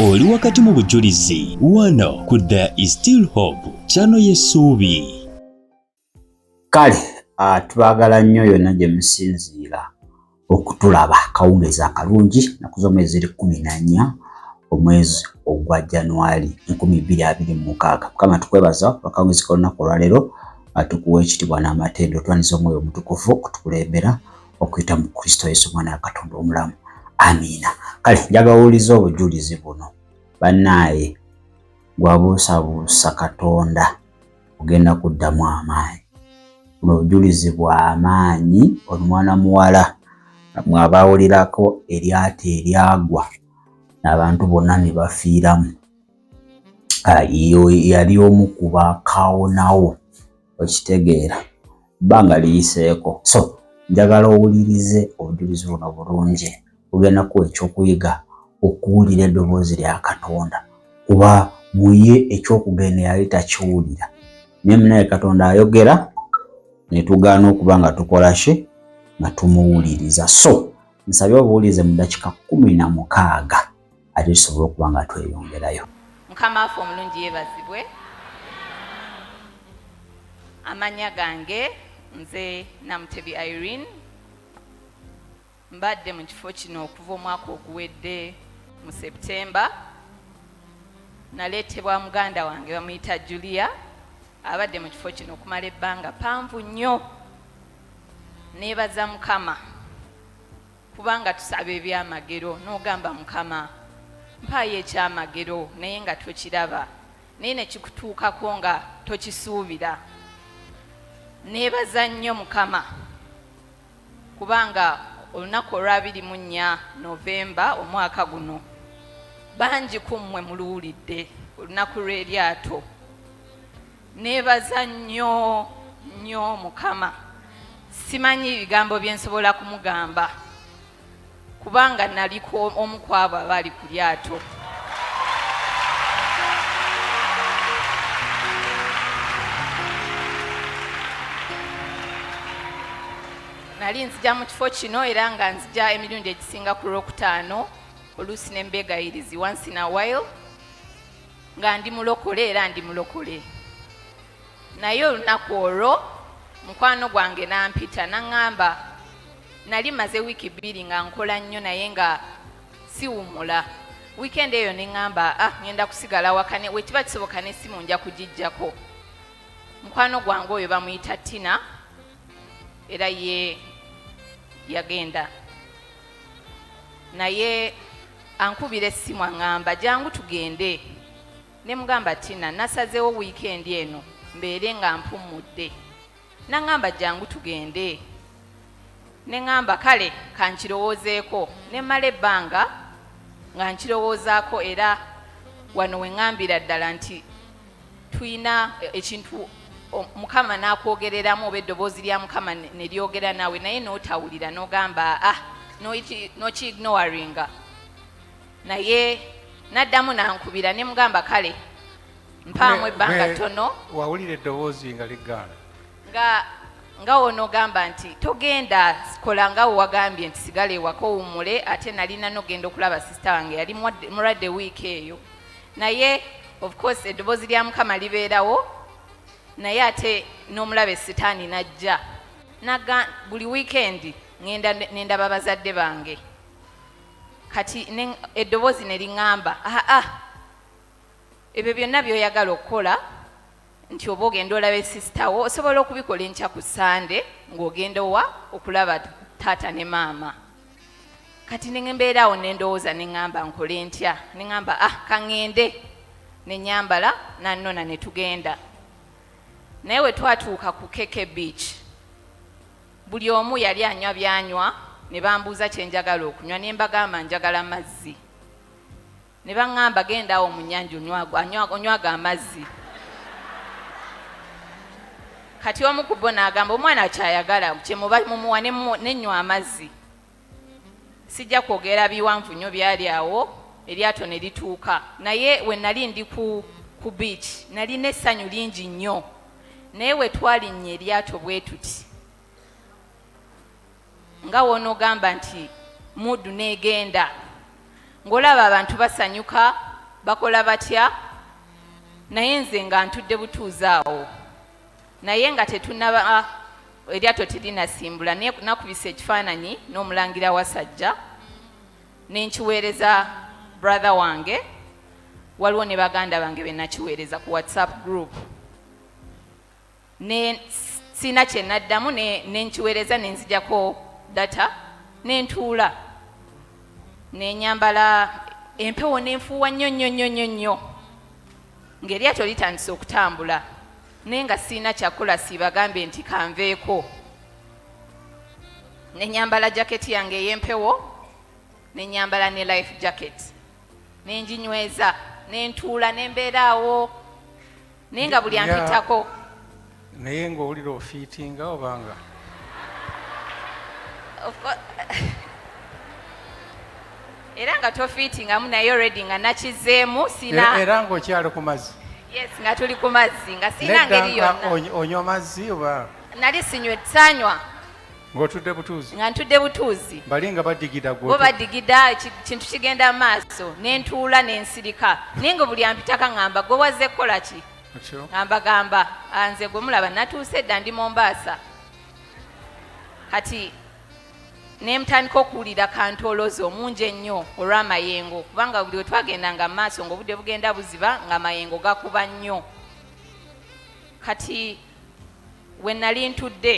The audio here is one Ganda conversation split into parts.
oli wakati mu bujulizi wano ku There is Still Hope channel y'essuubi. Kale tubagala nnyo yonna gye musinziira okutulaba kawungezi akalungi nakuzo omwezi 14 omwezi ogwa January 2026. Kama tukwebaza bakawungezi kolunaku olwaleero atukuwa ekitibwa n'amatendo twaniza omwoyo omutukuvu okutukulembera okuyita mu Kristo Yesu mwana wa Katonda omulamu. Amina. Kale njaga owuliza obujulizi buno bannaaye gwabuusabuusa Katonda ogenda kuddamu amaanyi. Buno obujulizi bwa amaanyi omwana muwala mwabawulirako eryato eryagwa n'abantu bonna ne bafiiramu. Yali omu ku bakaawonawo okitegeera bbanga liyiseeko. So njagala owulirize obujulizi buno bulungi. Ogenda kuwa ekyokuyiga okuwulira eddoboozi lya Katonda kuba muye ekyokugenda yali takiwulira naye munaye Katonda ayogera ne tugaana okuba nga tukola ki nga tumuwuliriza. So nsabye obuwulize mu dakika 16 ate tusobole okuba nga tweyongerayo. Mukama waffe omulungi yeebazibwe. Amanya gange nze Namutebi Irene. Mbadde mu kifo kino okuva omwaka oguwedde mu September. Naleetebwa muganda wange bamuyita Julia abadde mu kifo kino okumala ebbanga panvu nnyo. Neebaza Mukama kubanga tusaba ebyamagero n'ogamba Mukama mpaayo ekyamagero naye nga tokiraba naye ne kikutuukako nga tokisuubira. Neebaza nnyo Mukama kubanga olunaku olwa 24 Novemba omwaka guno bangi kummwe muluwulidde olunaku lw'eryato. Neebaza nnyo nnyo Mukama. Simanyi ebigambo bye nsobola kumugamba kubanga naliko omu ku abo abali ku lyato. Nali nzija mu kifo kino era nga nzija emirundi egisinga ku Lwokutaano oluusi ne mbegayirizi once in a while nga ndi mulokole era ndi mulokole. Naye olunaku olwo mukwano gwange nampita naŋŋamba nali maze wiiki 2 nga nkola nnyo naye nga siwumula. Weekend eyo ne ŋŋamba ngenda kusigala wakane wekiba kisoboka n'essimu nja kugijjako. Mukwano gwange oyo bamuyita Tina era ye yagenda naye ankubira essimu aŋŋamba jangu tugende. Ne mugamba Tina nasazeewo weekend eno mbeere nga mpummudde. Naŋŋamba jangu tugende. Ne ŋŋamba kale kankirowoozeeko. Ne mmala ebbanga nga nkirowoozaako era wano we ŋŋambira ddala nti tuyina ekintu Mukama n'akwogereramu oba eddoboozi lya Mukama ne lyogera naawe naye n'otawulira n'ogamba noki-ignoringa. Naye n'addamu n'ankubira ne mugamba kale mpaamu ebbanga ttono. Wawulira eddoboozi nga liggaana nga wonoogamba nti togenda kola nga wewagambye nti sigala ewaka owummule. Ate nalina n'ogenda okulaba sisita wange yali mulwadde wiiki eyo. Naye of course eddoboozi lya Mukama libeerawo naye ate n'omulaba Sitaani najja buli weekend ngenda nendaba bazadde bange. Kati eddoboozi ne liŋŋamba ebyo byonna by'oyagala okukola nti oba ogenda olaba sisitawo osobola okubikola enkya ku Sande ng'ogenda owa okulaba taata ne maama. Kati ne mbeeraawo ne ndowooza ne ŋŋamba nkole ntya. Ne ŋŋamba kaŋŋende ne nnyambala nannona ne tugenda. Naye we twatuuka ku Keke Beach buli omu yali anywa byanywa ne bambuuza kye njagala okunywa ne mbagamba njagala mazzi. Ne baŋŋamba genda awo mu nnyanja onywaga amazzi. Kati omu ku bo n'agamba omwana kyayagala kye muba mumuwa nenywa amazzi. Sijja kwogera biwanvu nnyo byali awo eryato ne lituuka. Naye we nali ndi ku beach nalina essanyu lingi nnyo. Naye we twalinnye eryato bwe tuti nga wonoogamba nti muddu n'egenda ng'olaba abantu basanyuka bakola batya naye nze nga ntudde butuuzi awo naye nga tetunaba eryato telinasimbula nakubisa ekifaananyi n'omulangira Wasajja nenkiweereza brother wange waliwo ne baganda bange be nakiweereza ku WhatsApp group sina kye naddamu nenkiweereza nenzijako data nentuula nenyambala empewo nenfuuwa nnyo ng'eryato litandise okutambula naye nga sina kyakola siibagambe nti kanveeko nenyambala jaketi yange ey'empewo nenyambala ne life jacket nenginyweza nentuula nembeera awo naye nga buli ampitako naye ng'owulira ofiitinga obanga era nga tofiitingamu naye already nga nakizeemu sina era ng'okyali ku mazzi yes nga tuli ku mazzi nga sina ngeri yonna onywa mazzi oba nali sanywa ng'otudde butuuzi nga ntudde butuuzi bali nga badigida bo badigida kintu kigenda maaso nentuula nensirika naye nga buli ampitaka ngamba gwe wazze kukola ki gamba nze gwe mulaba natuuse dda ndi Mombasa kati nemutandika okuwulira kantolozi omungi ennyo olw'amayengo kubanga buli we twagendanga mu maaso ng'obudde bugenda buziba ng'amayengo gakuba nnyo kati we nali ntudde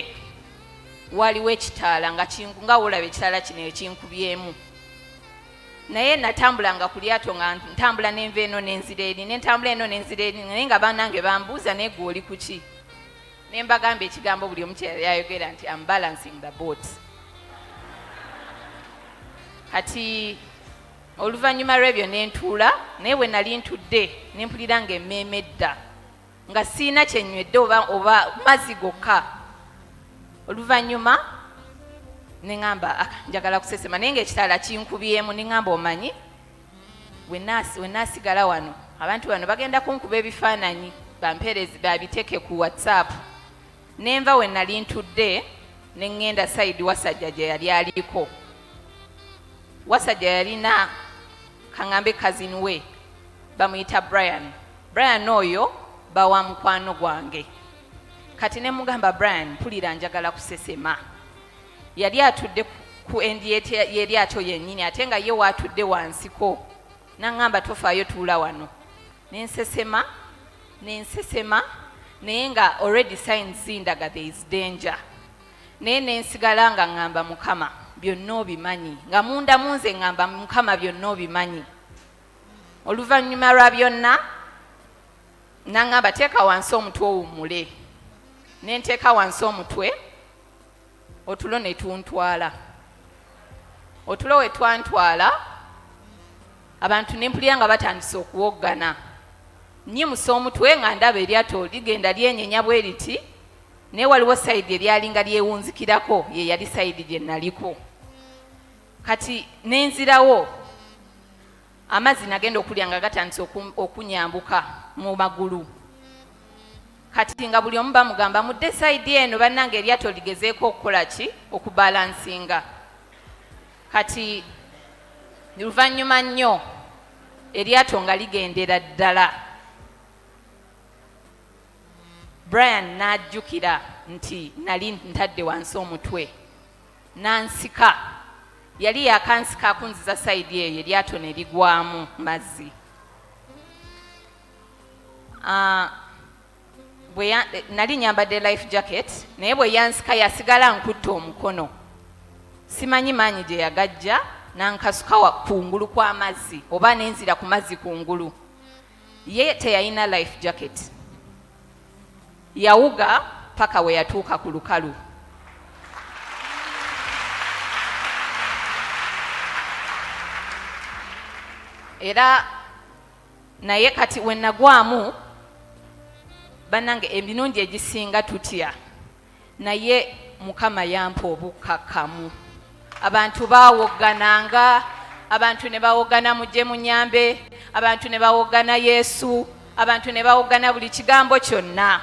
waliwo ekitaala nga wolaba ekitaala kino ekinkubyemu naye natambulanga ku lyato nga ntambula nenva eno nenzira eri nentambula eno nenzira eri naye nga bannange bambuuza naye gwe oli ku ki ne mbagamba ekigambo buli omu kyeyayogera nti am balancing the boat kati oluvannyuma lw'ebyo nentuula naye bwe nali ntudde nempulira nga emmeeme edda nga siina kyenywedde oba mazzi gokka oluvannyuma neŋŋamba njagala kusesema naye ngaekitaala kinkubyemu neŋŋamba omanyi we naasigala wano abantu bano bagenda kunkuba ebifaananyi bampeerezi babiteeke ku WhatsApp nenva we nali ntudde neŋŋenda Saidi Wasajja gye yali aliko Wasajja yalina kaŋŋambe cousin we bamuyita Brian oyo bawa mukwano gwange kati ne mugamba Brian mpulira njagala kusesema yali atudde ku endi y'eryato yennyini ate nga ye waatudde wansiko naŋŋamba tofaayo tuula wano nensesema naye nga already signs zindaga there is danger naye nensigala nga ŋŋamba Mukama byonna obimanyi nga munda munze ŋŋamba Mukama byonna obimanyi oluvannyuma lwa byonna naŋŋamba teeka wansi omutwe owummule nenteeka wansi omutwe otulo ne tuntwala otulo we twantwala abantu nempulira nga batandise okuwoggana nnyimusa omutwe nga ndaba eryato ligenda lyenyenya bwe riti naye waliwo sayidi eryalinga lyewunzikirako ye yali sayidi gye naliko kati nenzirawo amazzi nagenda okulya nga gatandise okunyambuka mu magulu kati nga buli omu bamugamba mudde sayidi eno bannange eryato ligezeeko okukola ki okubalansinga kati luvannyuma nnyo eryato nga ligendera ddala Brian n'ajjukira nti nali ntadde wansi omutwe nansika yali yakansika akunziza sayidi eyo eryato ne ligwamu mazzi nali nyambadde life jacket naye bwe yansika yasigala nkutta omukono simanyi maanyi gye yagajja nankasuka kungulu kw'amazzi oba nenzira ku mazzi kungulu ye teyalina life jacket yawuga paka we yatuuka ku lukalu era naye kati we nagwamu bannange emirungi egisinga tutya naye Mukama yampa obukkakkamu abantu baawoggananga abantu ne bawoggana mujje munyambe abantu ne bawoggana Yesu abantu ne bawoggana buli kigambo kyonna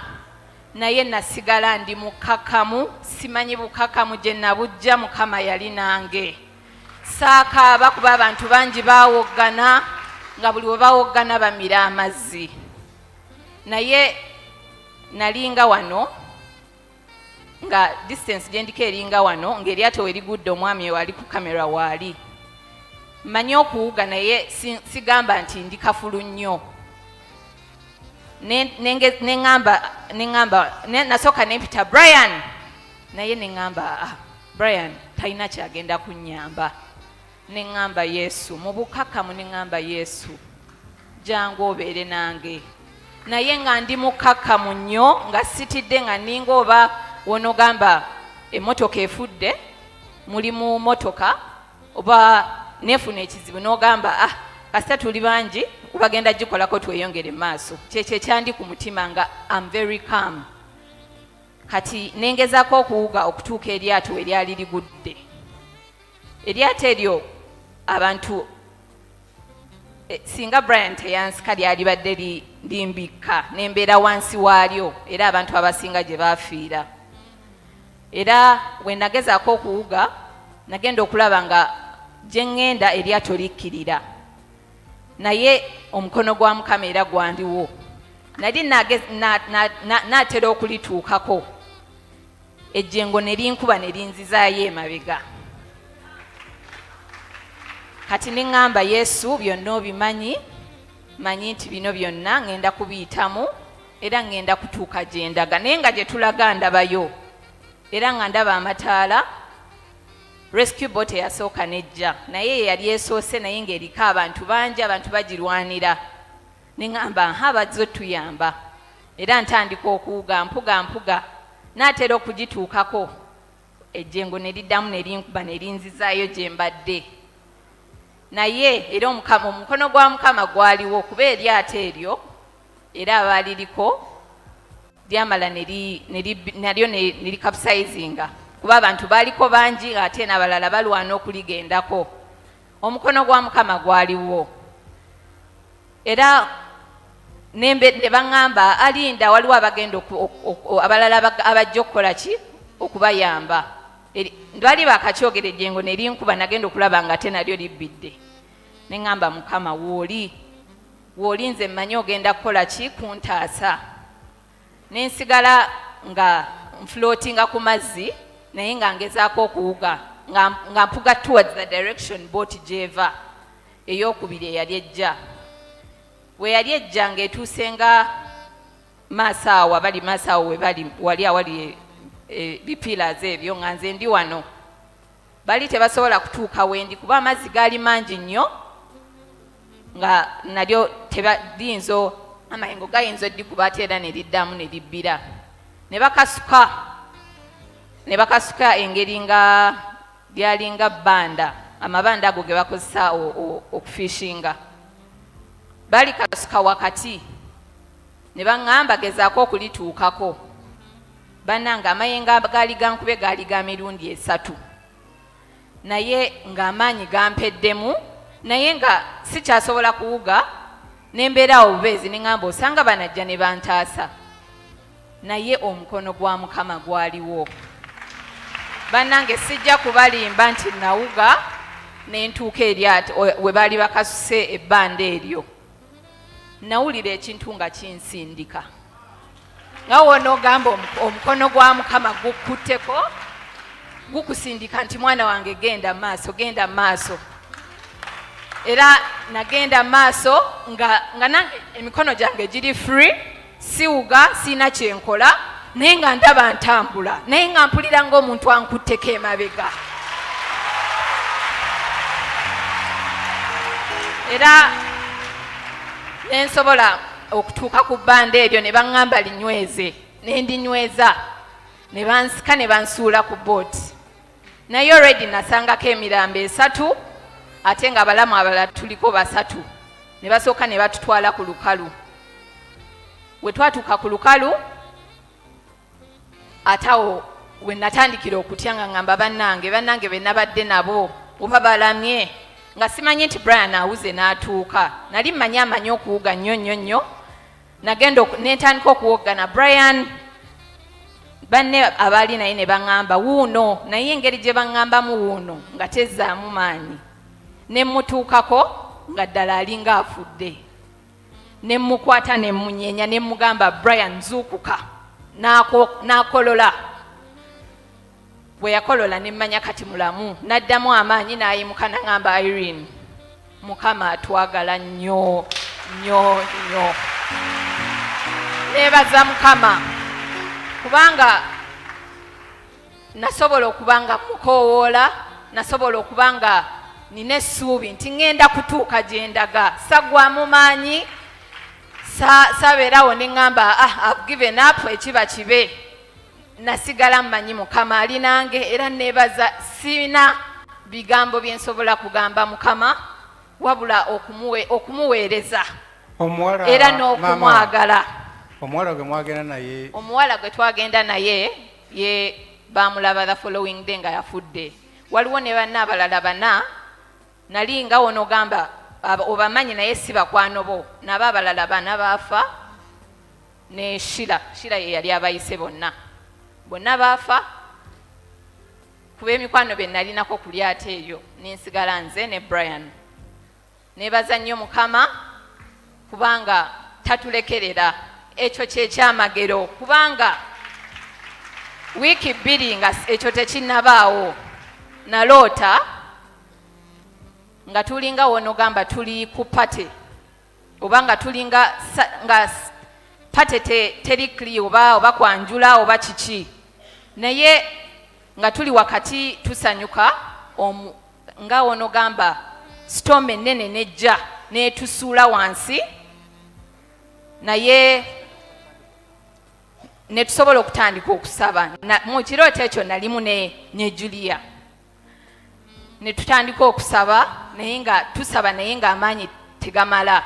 naye nasigala ndi mukkakkamu simanyi bukkakkamu gye nabujja Mukama yali nange saakaaba kuba abantu bangi bawoggana nga buli webawoggana bamira amazzi. Naye nalinga wano nga distance gyendiko eringa wano ng'eryato we ligudde omwami wali ku kamera waali. Mmanyi okuwuga naye sigamba nti ndi kafulu nnyo. Nasooka nempita Brian, naye neŋŋamba Brian talina kyagenda kunnyamba. Neŋŋamba Yesu, mu bukakamu neŋŋamba Yesu jangu obeere nange. Naye nga ndi mukakamu nnyo nga sitidde nga ninga oba wonogamba emmotoka efudde, muli mu mmotoka oba nefuna ekizibu n'ogamba kasita tuli bangi kubagenda gikolako tweyongere maaso. Kyekyo ekyandi ku mutima nga I'm very calm. Kati nengezaako okuwuga okutuuka eryato eryali ligudde. Eryato eryo abantu singa Brian teyansika lyali badde limbikka nembeera wansi waalyo era abantu abasinga gye baafiira. Era we nagezaako okuwuga nagenda okulaba nga gye ŋŋenda eryato likkirira. Naye omukono gwa Mukama era gwandiwo. Nali naatera okulituukako. Ejjengo ne linkuba ne linzizaayo emabega. Kati neŋŋamba Yesu byonna obimanyi, manyi nti bino byonna ŋŋenda kubiyitamu era ŋŋenda kutuuka gye ndaga. Naye nga gye tulaga ndabayo era nga ndaba amataala. Rescue boat eyasooka nejja naye yali esoose naye ng'eriko abantu bangi, abantu bagirwanira. Neŋŋamba bazze otuyamba era ntandika okuwuga mpuga. Naatera okugituukako ejjengo ne liddamu ne linkuba ne linzizaayo gye mbadde. Naye era omukono gwa Mukama gwaliwo kuba eryato eryo era abaaliriko lyamala nalyo ne likapsizinga kuba abantu baaliko bangi ate n'abalala balwana okuligendako. Omukono gwa Mukama gwaliwo. Era ne baŋŋamba alinda waliwo abagenda abalala abajja okukola ki okubayamba. Ndwali bakakyogera ejjengo ne linkuba nagenda okulaba nga ate nalyo libbidde. Ne ŋŋamba Mukama wooli nze mmanyi ogenda kukola ki kuntaasa. Ne nsigala nga nflootinga ku mazzi naye nga ngezaako okuwuga nga mpuga towards the direction boat gy'eva ey'okubiri eyali ejja. We yali ejja ng'etuuse nga maaso awo abali maaso awo wali awali bipillars ebyo nga nze ndi wano. Bali tebasobola kutuuka wendi kuba amazzi gaali mangi nnyo nga nalyo tebadinzo amayengo gayinza oddikuba ate era ne liddamu ne libbira. Ne bakasuka engeri nga lyalinga bbanda, amabanda ago ge bakozesa okufishinga. Bali kasuka wakati ne baŋŋamba gezaako okulituukako. Bannanga amayengo gaali gankube gaali ga mirundi 3 naye ng'amaanyi gampeddemu naye nga sikyasobola kuwuga nembeera obubeezi neŋŋamba osanga banajja ne bantaasa. Naye omukono gwa Mukama gwaliwo. Bannange sijja kubalimba nti nawuga nentuuka eryato we baali bakasuse ebbanda eryo. Nawulira ekintu nga kinsindika. Nga wonoogamba omukono gwa Mukama gukutteko gukusindika nti mwana wange genda maaso. Era nagenda maaso nga nange emikono gyange giri free, siwuga siina kyenkola naye nga ndaba ntambula naye nga mpulira ng'omuntu ankutteko emabega. Era nensobola okutuuka ku bbanda eryo ne baŋŋamba linyweze ne ndinyweza ne bansika ne bansuula ku booti. Naye already nasangako emirambo 3 ate nga abalamu abalala tuliko 3 ne basooka ne batutwala ku lukalu. We twatuuka ku lukalu ate awo we natandikira okutya nga ŋŋamba bannange be nabadde nabo oba balamye nga simanyi nti Brian awuze n'atuuka. Nali amanyi okuwuga nnyo. Nagenda netandika okuwogana Brian. Banne abaali naye ne baŋŋamba wuuno naye engeri gye baŋŋambamu wuuno nga tezzaamu maanyi. Ne mutuukako nga ddala alinga afudde. Ne mukwata ne munyeenya ne mugamba Brian zuukuka. N'akolola. Bwe yakolola ne mmanya kati mulamu. N'addamu amaanyi n'ayimuka n'agamba Irene, Mukama atwagala nnyo nnyo nnyo. Neebaza Mukama kubanga nasobola okubanga mukowoola, nasobola okubanga nina essuubi nti ŋŋenda kutuuka gye ndaga. Saggwamu maanyi, sabeerawo ne ŋŋamba I've given up, ekiba kibe. Nasigala mmanyi Mukama ali nange era neebaza sina bigambo bye nsobola kugamba Mukama wabula okumuweereza era n'okumwagala. Omuwala gwe mwagenda naye? Omuwala gwe twagenda naye ye baamulaba the following day nga yafudde. Waliwo ne banna abalala bana nali nga onogamba obamanyi naye si bakwano bo, nabo abalala bana baafa ne Shira ye yali abayise bonna baafa kuba emikwano be nalinako ku lyato eyo nensigala nze ne Brian. Neebaza nnyo Mukama kubanga tatulekerera, ekyo kyekyamagero kubanga wiiki 2 nga ekyo tekinnabaawo naloota nga tulinga wonogamba tuli ku pate oba nga tulinga nga pate teri clear oba kwanjula oba kiki, naye nga tuli wakati tusanyuka nga wonogamba storm ennene nejja netusuula wansi, naye ne tusobola okutandika okusaba. Mu kirooto ekyo nalimu ne Julia. Ne tutandika okusaba naye nga tusaba naye nga amaanyi tegamala.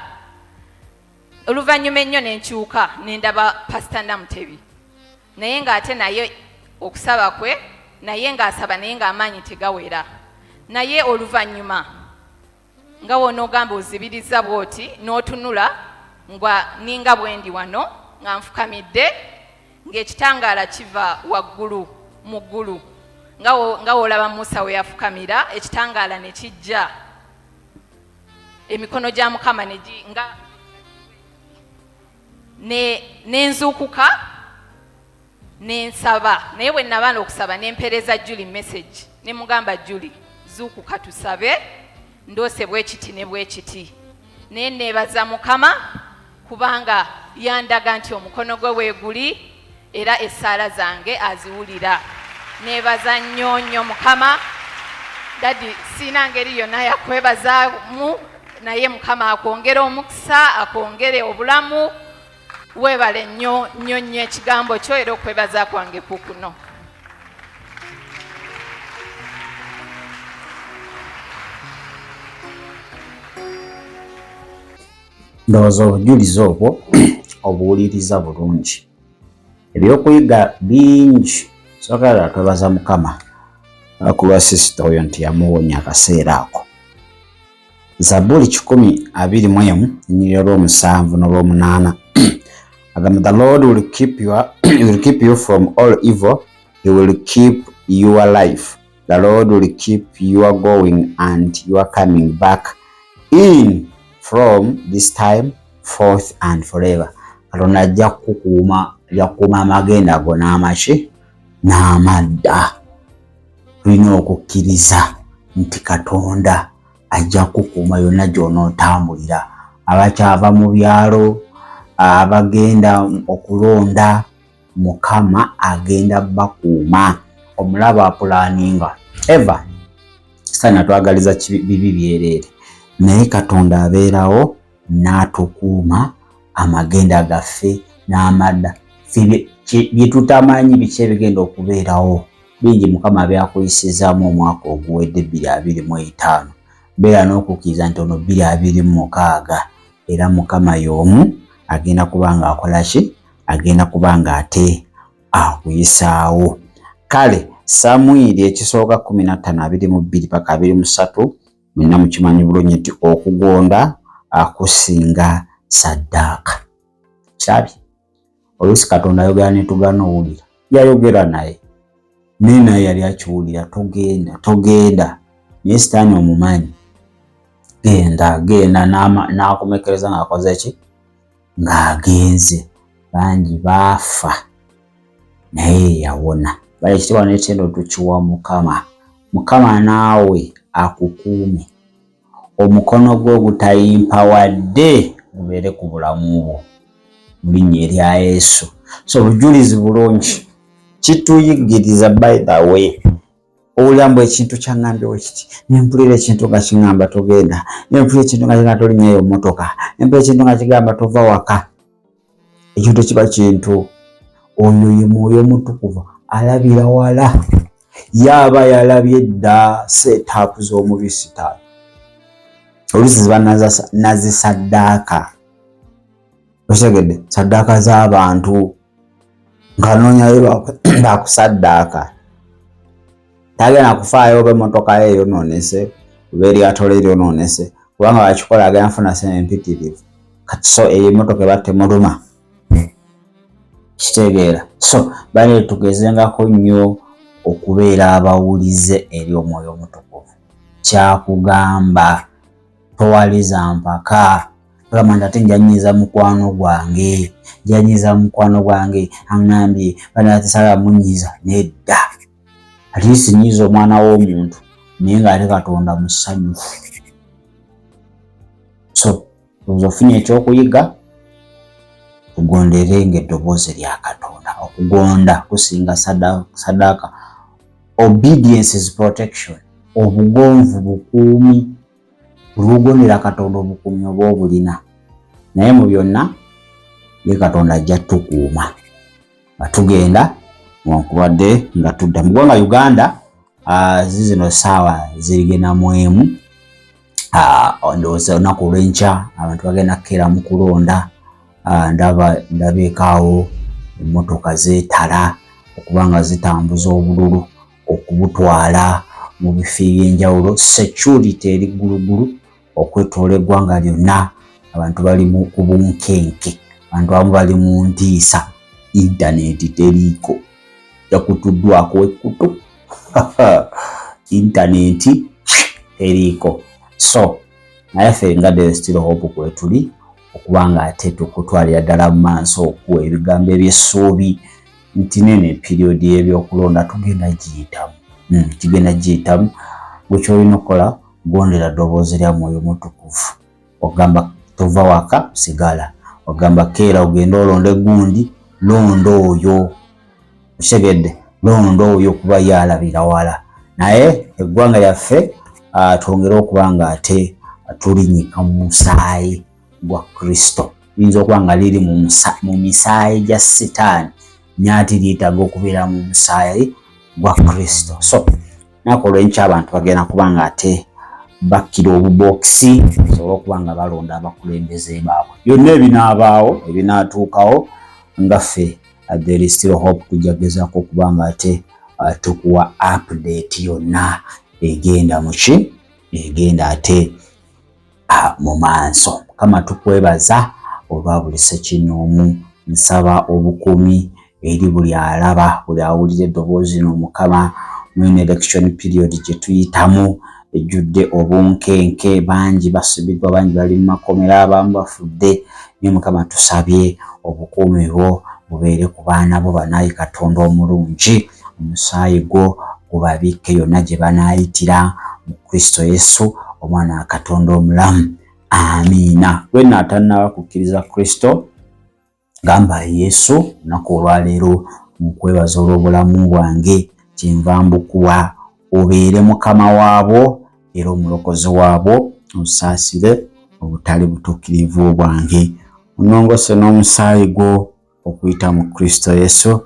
Oluvannyuma ennyo ne nkyuka ne ndaba Pastor Namutebi. Naye ng'ate naye okusaba kwe naye ng'asaba naye ng'amaanyi tegawera. Naye oluvannyuma nga wonoogamba ozibiriza bw'oti n'otunula nga ninga bwendi wano nga nfukamidde ng'ekitangaala kiva waggulu mu ggulu nga wolaba Musa we yafukamira, ekitangaala ne kijja, emikono gya Mukama nenzuukuka nensaba. Naye bwe nnabaana okusaba nempeereza Julie message ne mugamba Julie zuukuka tusabe, ndoose bwe kiti ne bwe kiti. Naye neebaza Mukama kubanga yandaga nti omukono gwe weeguli era essaala zange aziwulira. Neebaza nnyo nnyo Mukama. Dadi sina ngeri yonna yakwebazaamu, naye Mukama akwongere omukisa, akwongere obulamu. Weebale nnyo nnyo nnyo ekigambo kyo era okwebaza kwange kukuno. Ndowooza obujulizi obwo obuwuliriza bulungi. Ebyokuyiga bingi. Sokera twebaza Mukama kulwa sisita oyo nti yamuwonya akaseera ako. Zaburi 121 ennyiriri olw'omusanvu n'olw'omunaana agamba, The Lord will keep you from all evil. He will keep your life. The Lord will keep your going and your coming back in from this time forth and forever. Katonda ajja kukuuma amagenda go n'amaki n'amadda. Tulina okukkiriza nti Katonda ajja kukuuma yonna gy'onootambulira. Abakyava mu byalo, abagenda okulonda, Mukama agenda bakuuma. Omulaba apulaninga eva sana twagaliza bibi byereere, naye Katonda abeerawo n'atukuuma amagenda gaffe n'amadda. Bye tutamanyi biki ebigenda okubeerawo bingi Mukama byakuyisizaamu omwaka oguwedde 2025. Beera n'okukkiriza nti ono 2026 era Mukama y'omu agenda kubanga akola ki? Agenda kubanga ate akuyisaawo. Kale Samwiri ekisooka 15:22 paka 23 mwenna mukimanyi bulungi nti okugonda akusinga saddaaka. Kyabi oluusi Katonda ayogera ne tugaana owulira. Yayogera naye naye yali akiwulira togenda naye Sitaani omumanyi genda n'akomekereza ng'akoze eki ng'agenze. Bangi baafa naye yawona. Bale ekitiibwa n'ekitendo tukiwa Mukama. Mukama naawe akukuume, omukono gwe ogutayimpa wadde gubeere ku bulamu bwo mu linnya erya Yesu. So obujulizi bulungi kituyigiriza, by the way, owulira mbu ekintu kyaŋŋambyewo kiti, nempulira ekintu nga kiŋŋamba togenda, nempulira ekintu nga kigamba tolinnyayo mmotoka, nempulira ekintu nga kigamba tova waka. Ekyo tekiba kintu. Oyo ye Mwoyo Omutukuvu alabira wala. Yaba yalabye dda seetaapu z'omubi Sitaani. Oluusi ziba nazisaddaaka. Okitegedde? Saddaaka z'abantu ng'anoonyayo bakusaddaaka. Tagenda kufaayo oba emmotoka ye eyonoonese, oba eryato lye lyonoonese, kubanga wakikola agenda funa ssente empitirivu. Kati so eyo emmotoka eba temuluma. Kitegeera? So bale tugezengako nnyo okubeera abawulize eri Omwoyo Omutukuvu. Kyakugamba towaliza mpaka. Togamba nti ate njanyiza mukwano gwange, aŋŋambye bana tisala munyiza. Nedda. At least nyiza omwana w'omuntu naye ng'ate Katonda musanyufu. So ofunye ekyokuyiga, tugondere ng'eddoboozi lya Katonda. Okugonda kusinga saddaaka. Obedience is protection. Obugonvu bukuumi. Olw'okugondera Katonda obukuumi oba obulina. Naye mu byonna ye Katonda ajja tukuuma nga tugenda newankubadde nga tudda mu ggwanga Uganda. Zino ssaawa zirigenda mu emu. Ndowooza olunaku olw'enkya abantu bagenda kukeera mu kulonda. Ndabeekaawo emmotoka zeetala okuba nga zitambuza obululu okubutwala mu bifo eby'enjawulo. Security eri ggulugulu okwetoola eggwanga lyonna. Abantu bali ku bunkenke, abantu abamu bali mu ntiisa. Intaneti teriiko, yakutuddwako ekkutu. Intaneti teriiko. So naye ffe nga The Still Hope kwetuli okuba nga ate tukutwalira ddala mu maaso okuwa ebigambo eby'essuubi nti nene periodi y'ebyokulonda tugenda giyitamu. Kigenda giyitamu. Gwe kyolina okukola, gondera ddoboozi lya Mwoyo Mutukuvu. Ogamba tova waka, sigala. Ogamba keera ogenda olonde gundi, londa oyo. Okitegedde? Londa oyo kuba yalabira wala. Naye eggwanga lyaffe twongere okuba nga ate tulinyika mu musaayi gwa Kristo. Liyinza okuba nga liri mu misaayi gya Sitaani, nyaati lyetaaga okubeera mu musaayi gwa Kristo. So naku olw'enkya abantu bagenda kuba nga ate bakkira obubokisi basobole okuba nga balonda abakulembeze baabwe. Byonna ebinaabaawo, ebinaatuukawo, nga ffe There Still Hope tujja kugezaako okuba nga ate tukuwa update yonna egenda muki, egenda ate mu maaso. Mukama tukwebaza olwa buli ssekinnoomu. Nsaba obukuumi eri buli alaba, buli awulira eddoboozi lino Mukama mu election period gye tuyitamu ejjudde obunkenke. Bangi basibiddwa, bangi bali mu makomera, abamu bafudde. Naye Mukama tusabye obukuumi bwo bubeere ku baana bo banaayi Katonda omulungi. Omusaayi gwo gubabikke yonna gye banaayitira mu Kristo Yesu omwana wa Katonda omulamu. Amiina. Gwe naatannaba kukkiriza Kristo, gamba Yesu olunaku olwaleero nkwebaza olw'obulamu bwange, kyenva mbukuwa obeere mukama waabwo era omulokozi waabwo, osaasire obutali butuukirivu bwange. Onongose n'omusaayi gwo okuyita mu Kristo Yesu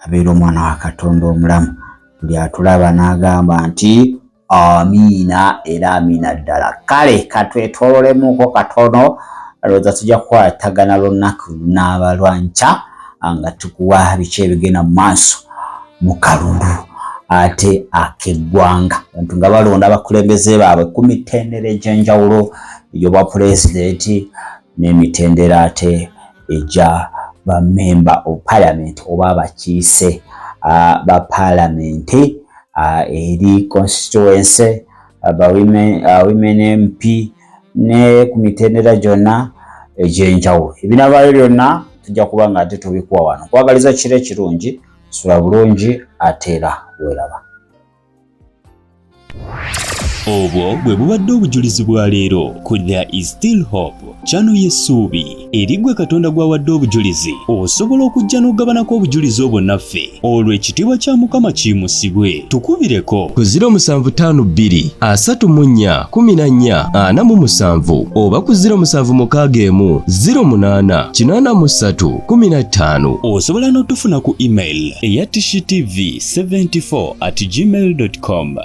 abeera omwana wa Katonda omulamu. Buli atulaba n'agamba nti amiina era amiina ddala. Kale katwetoololemuuko katono, alowooza tujja kukwatagana lunaku lunaaba lwa nkya nga tukuwa biki ebigenda mu maaso mu kalulu ate ak'eggwanga. Abantu nga balonda abakulembeze baabwe ku mitendera egy'enjawulo egy'obwa pulezidenti n'emitendera ate egya bamemba of parliament oba abakiise ba parliament eri constituency women MP ne ku mitendera gyonna egy'enjawulo. Ebinavaayo byonna tujja kuba nga ate tubikuwa wano. Kwagaliza kiro ekirungi, sula bulungi ate era weeraba. Obwo bwe bubadde obujulizi bwa leero ku There is Still Hope channel y'essuubi. Eri gwe Katonda gwawadde obujulizi osobola okujja n'ogabanako obujulizi obwo naffe olwo ekitiibwa kya Mukama kiyimusibwe. Tukubireko ku 0752 34 14 47 oba ku 0761 08 83 15. Osobola n'otufuna ku email eya tshitv74@gmail.com.